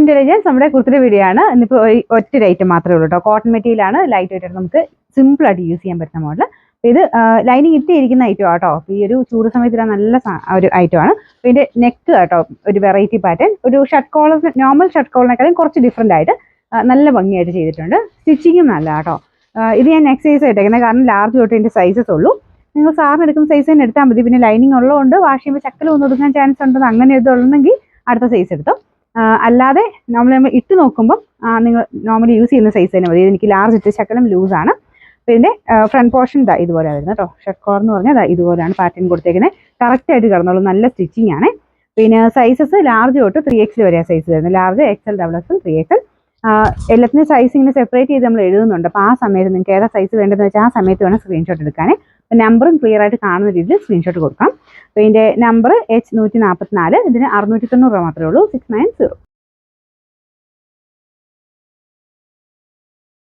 Intelligence നമ്മുടെ കുർത്തിയുടെ video ആണ്. ഇന്നിപ്പോൾ ഒറ്റ ഐറ്റം മാത്രമേ ഉള്ളൂ കേട്ടോ. കോട്ടൺ മെറ്റീരിയൽ ആണ്, ലൈറ്റ് വെയിറ്റ് ആയിട്ട് നമുക്ക് സിമ്പിൾ ആയിട്ട് യൂസ് ചെയ്യാൻ പറ്റുന്ന മോഡൽ. ഇത് ലൈനിങ് ഇട്ടിരിക്കുന്ന ഐറ്റം ആട്ടോ. ഈ ഒരു ചൂട് സമയത്ത് നല്ല ഒരു ഐറ്റം ആണ്. ഇതിന്റെ നെക്ക് കേട്ടോ ഒരു വെറൈറ്റി പാറ്റേൺ, ഒരു ഷർട്ട് കോളർ, നോർമൽ ഷർട്ട് കോളറിനേക്കാളും കുറച്ച് ഡിഫറെന്റ് ആയിട്ട് നല്ല ഭംഗിയായിട്ട് ചെയ്തിട്ടുണ്ട്. സ്റ്റിച്ചിങ്ങും നല്ല കേട്ടോ. ഇത് ഞാൻ നെക്സ്റ്റ് സൈസ് ഇട്ടേക്കുന്നത്, കാരണം ലാർജ് തൊട്ട് ഇതിന്റെ സൈസസ് ഉള്ളൂ. നിങ്ങൾ സാറിന് എടുക്കുന്ന സൈസ് തന്നെ എടുത്താൽ മതി. പിന്നെ ലൈനിങ് ഉള്ളതുകൊണ്ട് വാഷ് ചെയ്യുമ്പോൾ ചക്കൽ ഒന്ന് ഒതുങ്ങാൻ ചാൻസ് ഉണ്ടെന്ന് അങ്ങനെ ഇതുണ്ടെങ്കിൽ അടുത്ത സൈസ് എടുത്തോ. അല്ലാതെ നമ്മൾ ഇട്ട് നോക്കുമ്പോൾ നിങ്ങൾ നോർമലി യൂസ് ചെയ്യുന്ന സൈസ് തന്നെ മതി. എനിക്ക് ലാർജ് ഇട്ട് ശകലം ലൂസാണ്. പിന്നെ ഫ്രണ്ട് പോർഷൻ ഇതുപോലെ വരുന്നത് കേട്ടോ. ഷർട്ട് കോളർ എന്ന് പറഞ്ഞാൽ ഇതുപോലെയാണ് പാറ്റേൺ കൊടുത്തേക്കുന്നത്. കറക്റ്റായിട്ട് കിടന്നോളൂ, നല്ല സ്റ്റിച്ചിങ് ആണ്. പിന്നെ സൈസസ് ലാർജ് തൊട്ട് 3XL വരെയാണ് സൈസ് വരുന്നത്. Large, XL, XXL, 3XL. എല്ലാത്തിനും സൈസ് ഇങ്ങനെ സെപ്പറേറ്റ് ചെയ്ത് നമ്മൾ എഴുതുന്നുണ്ട്. അപ്പോൾ ആ സമയത്ത് നിങ്ങൾക്ക് ഏതാ സൈസ് വേണ്ടതെന്ന് വെച്ചാൽ ആ സമയത്ത് വേണം സ്ക്രീൻഷോട്ട് എടുക്കാൻ. നമ്പറും ക്ലിയർ ആയിട്ട് കാണുന്ന രീതിയിൽ സ്ക്രീൻഷോട്ട് കൊടുക്കാം. അപ്പോൾ ഇതിൻ്റെ നമ്പർ H144, ഇതിന് 690 രൂപ മാത്രമേ ഉള്ളൂ. 690.